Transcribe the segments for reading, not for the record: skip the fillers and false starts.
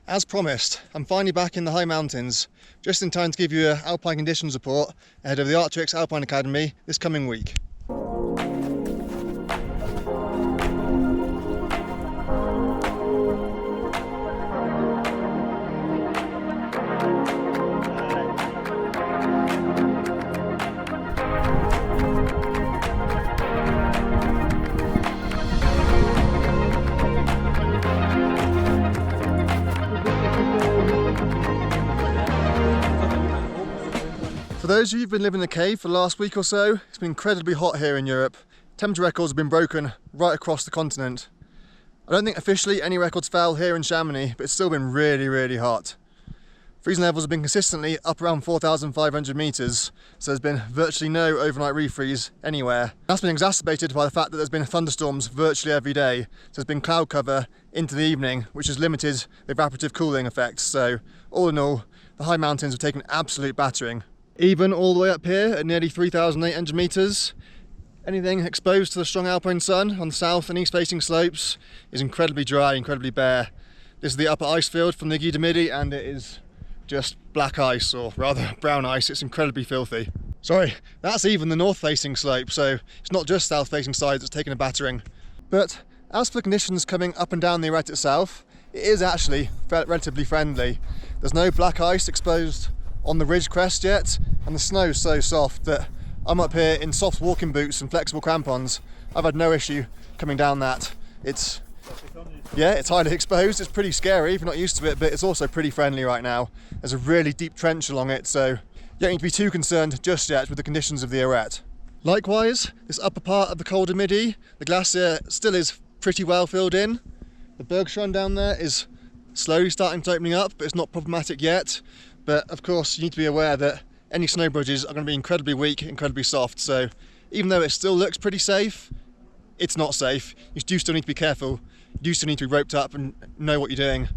As promised, I'm finally back in the high mountains, just in time to give you an Alpine conditions report ahead of the teryx Alpine Academy this coming week. For those of you who've been living in the cave for the last week or so, it's been incredibly hot here in Europe. Temperature records have been broken right across the continent. I don't think officially any records fell here in Chamonix, but it's still been really hot. Freezing levels have been consistently up around 4,500 metres, so there's been virtually no overnight refreeze anywhere. That's been exacerbated by the fact that there's been thunderstorms virtually every day, so there's been cloud cover into the evening, which has limited the evaporative cooling effects. So all in all, the high mountains have taken an absolute battering. Even all the way up here at nearly 3,800 metres, anything exposed to the strong alpine sun on the south and east facing slopes is incredibly dry, incredibly bare. This is the upper ice field from the Guy de Midi, and it is just black ice, or rather brown ice. It's incredibly filthy. Sorry, that's even the north facing slope, so it's not just south facing sides that's taken a battering. But as for the conditions coming up and down the arete itself, it is actually relatively friendly. There's no black ice exposed on the ridge crest yet, and the snow's so soft that I'm up here in soft walking boots and flexible crampons. I've had no issue coming down that. It's highly exposed. It's pretty scary if you're not used to it, but it's also pretty friendly right now. There's a really deep trench along it, so you don't need to be too concerned just yet with the conditions of the arete. Likewise, this upper part of the Col de Midi, the glacier still is pretty well filled in. The Bergschrund down there is slowly starting to opening up, but it's not problematic yet. But of course, you need to be aware that any snow bridges are going to be incredibly weak, incredibly soft. So even though it still looks pretty safe, it's not safe. You do still need to be careful. You do still need to be roped up and know what you're doing.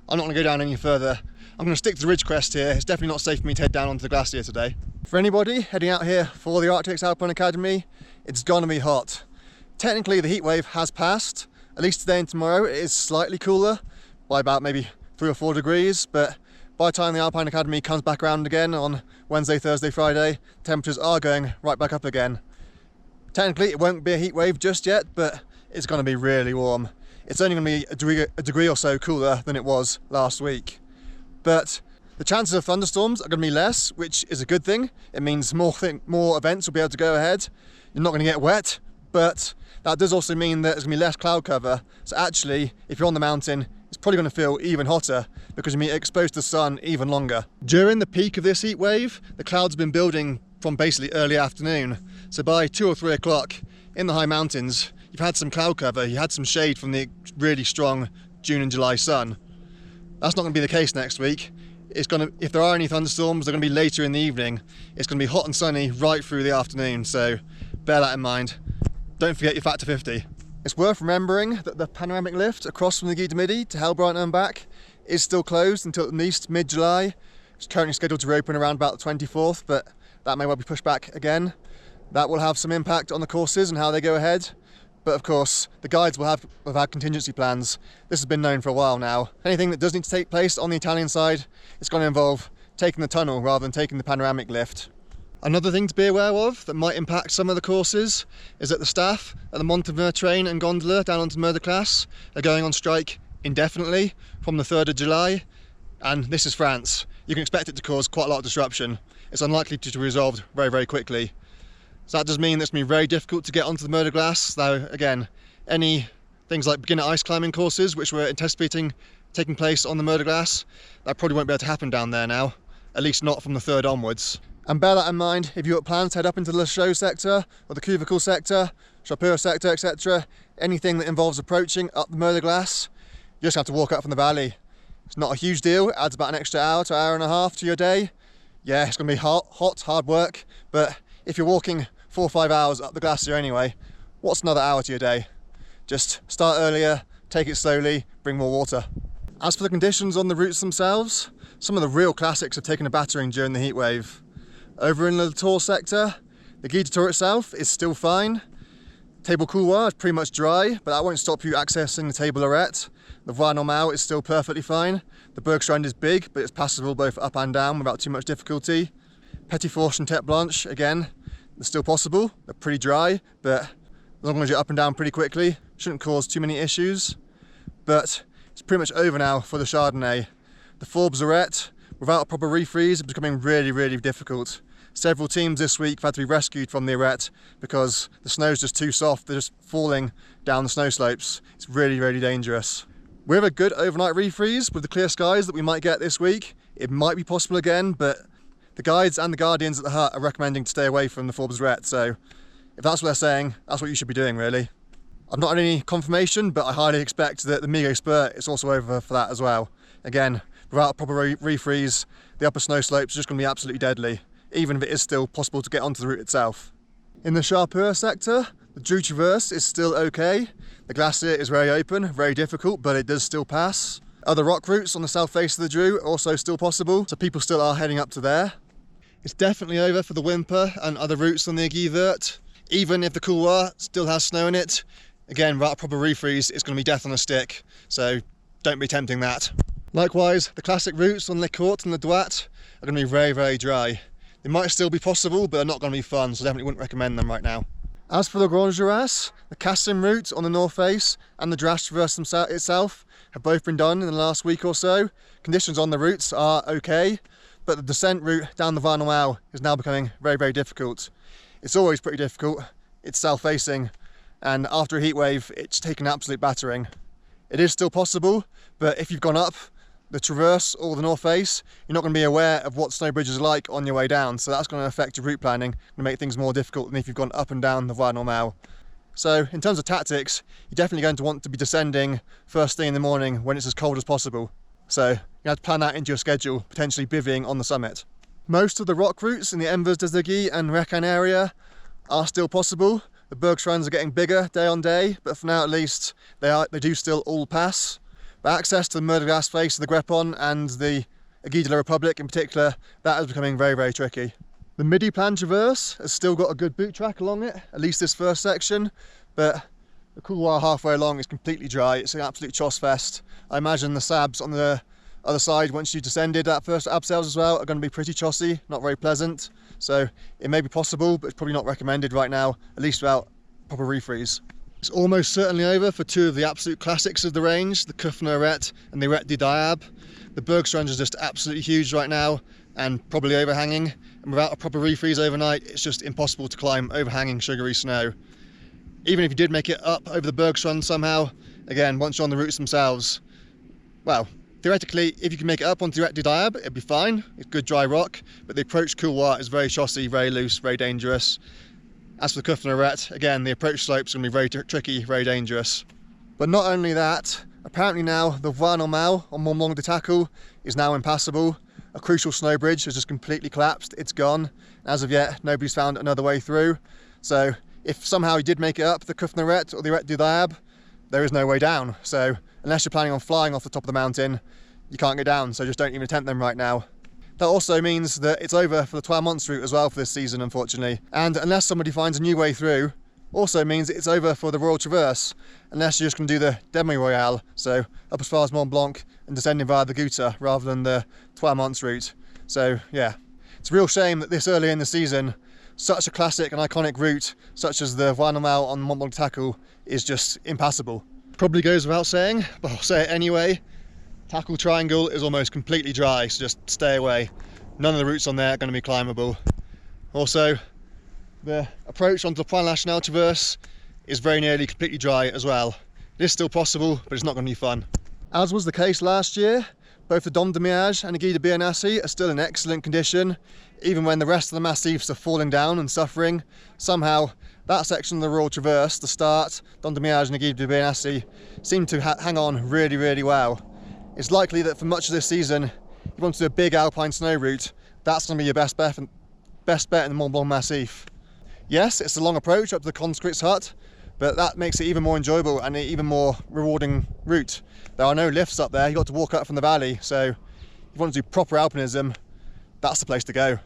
I'm not going to go down any further. I'm going to stick to the ridge crest here. It's definitely not safe for me to head down onto the glacier today. For anybody heading out here for the teryx Alpine Academy, it's going to be hot. Technically, the heat wave has passed. At least today and tomorrow, it is slightly cooler by about maybe 3 or 4 degrees, but by the time the Alpine Academy comes back around again on Wednesday, Thursday, Friday, temperatures are going right back up again. Technically, it won't be a heat wave just yet, but it's going to be really warm. It's only going to be a degree or so cooler than it was last week. But the chances of thunderstorms are going to be less, which is a good thing. It means more events will be able to go ahead. You're not going to get wet, but that does also mean that there's going to be less cloud cover. So actually, if you're on the mountain, it's probably going to feel even hotter because you'll be exposed to the sun even longer. During the peak of this heat wave, the clouds have been building from basically early afternoon. So by 2 or 3 o'clock in the high mountains, you've had some cloud cover, you had some shade from the really strong June and July sun. That's not going to be the case next week. If there are any thunderstorms, they're going to be later in the evening. It's going to be hot and sunny right through the afternoon, so bear that in mind. Don't forget your factor 50. It's worth remembering that the panoramic lift across from the Guy de Midi to Hellbrighton and back is still closed until at least mid-July. It's currently scheduled to reopen around about the 24th, but that may well be pushed back again. That will have some impact on the courses and how they go ahead. But of course, the guides will have contingency plans. This has been known for a while now. Anything that does need to take place on the Italian side, it's going to involve taking the tunnel rather than taking the panoramic lift. Another thing to be aware of that might impact some of the courses is that the staff at the Mont-de-Mer train and gondola down onto Mer de Glace are going on strike indefinitely from the 3rd of July, and this is France. You can expect it to cause quite a lot of disruption. It's unlikely to be resolved very quickly. So that does mean it's going to be very difficult to get onto the Mer de Glace, though again, any things like beginner ice climbing courses which were anticipating taking place on the Mer de Glace, that probably won't be able to happen down there now, at least not from the 3rd onwards. And bear that in mind if you've got plans to head up into the Chaux sector, or the Cuvicle sector, Chapeur sector, etc. Anything that involves approaching up the Mer de Glace, you just have to walk up from the valley. It's not a huge deal, it adds about an extra hour to hour and a half to your day. Yeah, it's going to be hot, hard work, but if you're walking 4 or 5 hours up the glacier anyway, what's another hour to your day? Just start earlier, take it slowly, bring more water. As for the conditions on the routes themselves, some of the real classics have taken a battering during the heat wave. Over in the Tour sector, the Guide de Tour itself is still fine. Table couloir is pretty much dry, but that won't stop you accessing the table arête. The Voie normale is still perfectly fine. The Bergstrand is big, but it's passable both up and down without too much difficulty. Petit Fourche and Tête Blanche, again, they're still possible. They're pretty dry, but as long as you're up and down pretty quickly, shouldn't cause too many issues. But it's pretty much over now for the Chardonnay. The Forbes arête, without a proper refreeze, is becoming really, really difficult. Several teams this week have had to be rescued from the arête because the snow's just too soft. They're just falling down the snow slopes. It's really, really dangerous. With a good overnight refreeze, with the clear skies that we might get this week, it might be possible again, but the guides and the guardians at the hut are recommending to stay away from the Forbes arête. So if that's what they're saying, that's what you should be doing, really. I've not had any confirmation, but I highly expect that the Migo Spurt is also over for that as well. Again, without a proper refreeze, the upper snow slopes are just going to be absolutely deadly, even if it is still possible to get onto the route itself. In the Charpeur sector, the Dru Traverse is still okay. The glacier is very open, very difficult, but it does still pass. Other rock routes on the south face of the Dru are also still possible, so people still are heading up to there. It's definitely over for the Wimper and other routes on the Aiguille Verte. Even if the couloir still has snow in it, again, without a proper refreeze, it's going to be death on a stick, so don't be tempting that. Likewise, the classic routes on Les Courtes and the Douat are going to be very, very dry. They might still be possible, but they're not going to be fun, so definitely wouldn't recommend them right now. As for the Grand Jurasse, the Cassim route on the north face and the Jurasse Traverse itself have both been done in the last week or so. Conditions on the routes are okay, but the descent route down the Voie normale is now becoming very, very difficult. It's always pretty difficult. It's south-facing, and after a heat wave, it's taken an absolute battering. It is still possible, but if you've gone up the Traverse or the North Face, you're not going to be aware of what snow bridges are like on your way down, so that's going to affect your route planning and make things more difficult than if you've gone up and down the Voie normale. So in terms of tactics, you're definitely going to want to be descending first thing in the morning when it's as cold as possible. So you have to plan that into your schedule, potentially bivvying on the summit. Most of the rock routes in the Envers des Aiguilles and Requin area are still possible. The Bergstrands are getting bigger day on day, but for now at least, they do still all pass. But access to the Mer de Glace face of the Grepon and the Aiguille de la Republique in particular, that is becoming very, very tricky. The Midi Plan Traverse has still got a good boot track along it, at least this first section, but the couloir halfway along is completely dry. It's an absolute choss fest. I imagine the sabs on the other side, once you descended that first abseils as well, are going to be pretty chossy, not very pleasant. So it may be possible, but it's probably not recommended right now, at least without proper refreeze. It's almost certainly over for two of the absolute classics of the range, the Kuffner arête and the Arête du Diable. The Bergstrands are just absolutely huge right now and probably overhanging, and without a proper refreeze overnight, it's just impossible to climb overhanging sugary snow. Even if you did make it up over the Bergstrand somehow, again, once you're on the routes themselves, well, theoretically, if you can make it up onto the Arête du Diable, it'd be fine. It's good dry rock, but the approach couloir is very chossy, very loose, very dangerous. As for the Kuffner arête, again, the approach slopes are going to be very tricky, very dangerous. But not only that, apparently now the Voie normale on Mont Blanc de Tacle is now impassable. A crucial snow bridge has just completely collapsed, it's gone. As of yet, nobody's found another way through. So if somehow you did make it up the Kuffner arête or the Arête du Diable, there is no way down. So unless you're planning on flying off the top of the mountain, you can't get down, so just don't even attempt them right now. That also means that it's over for the Trois Monts route as well for this season, unfortunately. And unless somebody finds a new way through, also means it's over for the Royal Traverse, unless you're just going to do the Demi-Royale, so up as far as Mont Blanc and descending via the Gouta rather than the Trois Monts route. So yeah, it's a real shame that this early in the season, such a classic and iconic route, such as the Voie normale on Mont Blanc de Tacle, is just impassable. Probably goes without saying, but I'll say it anyway. Tacle Triangle is almost completely dry, so just stay away. None of the routes on there are going to be climbable. Also, the approach onto the Point Lachenal Traverse is very nearly completely dry as well. It is still possible, but it's not going to be fun. As was the case last year, both the Dôme de Miage and Aiguille de Biennassi are still in excellent condition. Even when the rest of the massifs are falling down and suffering, somehow that section of the Royal Traverse, the start, Dôme de Miage and Aiguille de Biennassi, seem to hang on really, really well. It's likely that for much of this season, if you want to do a big alpine snow route, that's going to be your best bet in the Mont Blanc Massif. Yes, it's a long approach up to the conscript's hut, but that makes it even more enjoyable and an even more rewarding route. There are no lifts up there, you've got to walk up from the valley, so if you want to do proper alpinism, that's the place to go.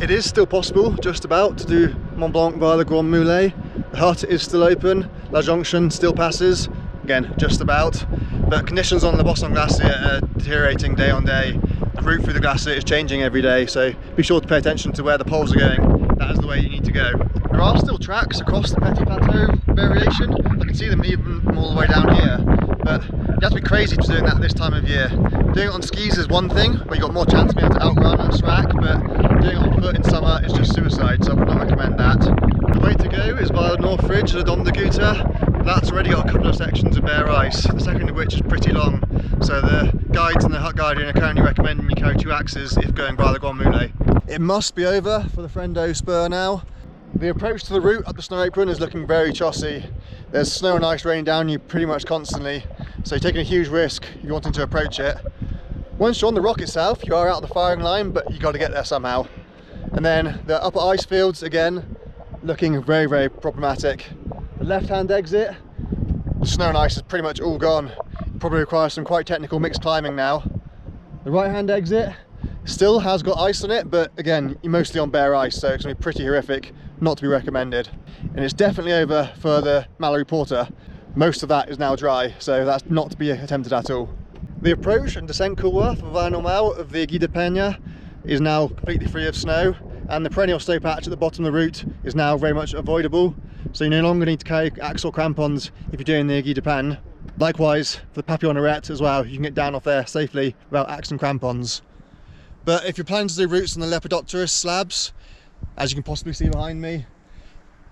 It is still possible, just about, to do Mont Blanc via the Grand Mulets. The hut is still open, La Jonction still passes, again, just about. But conditions on the Boston Glacier are deteriorating day on day. The route through the glacier is changing every day, so be sure to pay attention to where the poles are going. That is the way you need to go. There are still tracks across the Petit Plateau variation. I can see them even from all the way down here. But you have to be crazy to doing that this time of year. Doing it on skis is one thing, where you've got more chance of being able to outrun and slack, but doing it on foot in summer is just suicide, so I would not recommend that. The way to go is via the North Ridge, the Dom de Gouta. That's already got a couple of sections of bare ice, the second of which is pretty long, so the guides and the hut guardian are currently recommending you carry 2 axes if going via the Grand Mulets. It must be over for the Friendo Spur now. The approach to the route up the snow apron is looking very chossy. There's snow and ice raining down you pretty much constantly, so you're taking a huge risk if you're wanting to approach it. Once you're on the rock itself, you are out of the firing line, but you've got to get there somehow. And then the upper ice fields, again, looking very, very problematic. The left-hand exit, the snow and ice is pretty much all gone. It probably requires some quite technical mixed climbing now. The right-hand exit still has got ice on it, but again, you're mostly on bare ice, so it's going to be pretty horrific, not to be recommended. And it's definitely over for the Mallory Porter. Most of that is now dry, so that's not to be attempted at all. The approach and descent couloir for Via Normal of the Guy de Peña is now completely free of snow, and the perennial snow patch at the bottom of the route is now very much avoidable, so you no longer need to carry axle crampons if you're doing the Guy de Peña. Likewise for the Papillon Arête as well, you can get down off there safely without axe and crampons. But if you're planning to do routes on the Lepidopterus slabs, as you can possibly see behind me,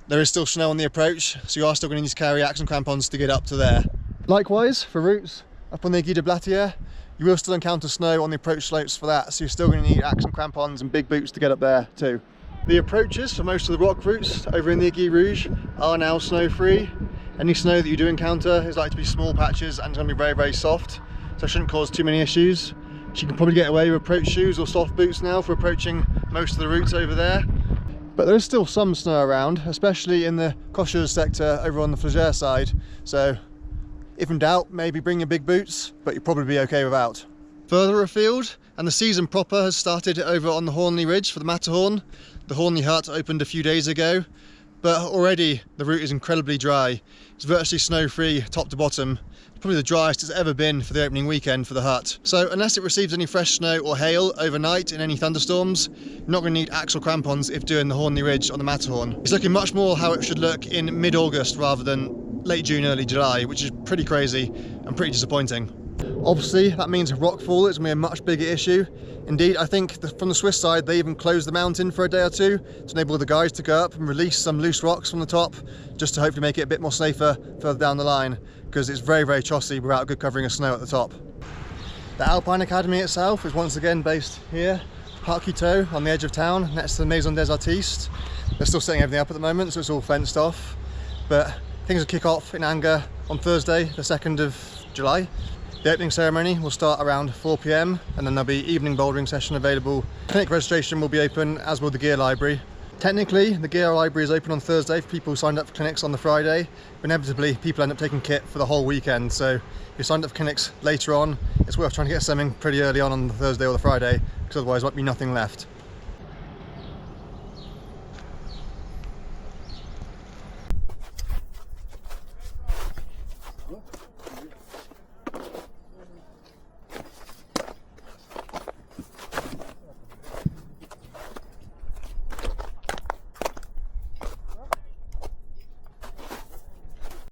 there is still snow on the approach, so you are still going to need to carry axe and crampons to get up to there. Likewise for routes up on the Guy de Blatière, you will still encounter snow on the approach slopes for that, so you're still going to need axe and crampons and big boots to get up there too. The approaches for most of the rock routes over in the Aiguille Rouge are now snow free. Any snow that you do encounter is likely to be small patches and it's going to be very, very soft, so it shouldn't cause too many issues. So you can probably get away with approach shoes or soft boots now for approaching most of the routes over there. But there is still some snow around, especially in the Cochers sector over on the Flagère side, so if in doubt, maybe bring your big boots, but you'll probably be okay without. Further afield, and the season proper has started over on the Hornley Ridge for the Matterhorn. The Hornley hut opened a few days ago, but already the route is incredibly dry. It's virtually snow-free top to bottom. It's probably the driest it's ever been for the opening weekend for the hut. So unless it receives any fresh snow or hail overnight in any thunderstorms, you're not going to need axle crampons if doing the Hornley Ridge on the Matterhorn. It's looking much more how it should look in mid-August rather than late June, early July, which is pretty crazy and pretty disappointing. Obviously, that means rockfall is going to be a much bigger issue. Indeed, I think from the Swiss side, they even closed the mountain for a day or two to enable the guys to go up and release some loose rocks from the top, just to hopefully make it a bit more safer further down the line, because it's very, very chossy without good covering of snow at the top. The Alpine Academy itself is once again based here, Parc Quito, on the edge of town, next to the Maison des Artistes. They're still setting everything up at the moment, so it's all fenced off, but things will kick off in Angers on Thursday, the 2nd of July. The opening ceremony will start around 4 PM and then there'll be evening bouldering session available. Clinic registration will be open, as will the gear library. Technically, the gear library is open on Thursday for people who signed up for clinics on the Friday. But inevitably, people end up taking kit for the whole weekend, so if you signed up for clinics later on, it's worth trying to get something pretty early on the Thursday or the Friday, because otherwise there might be nothing left.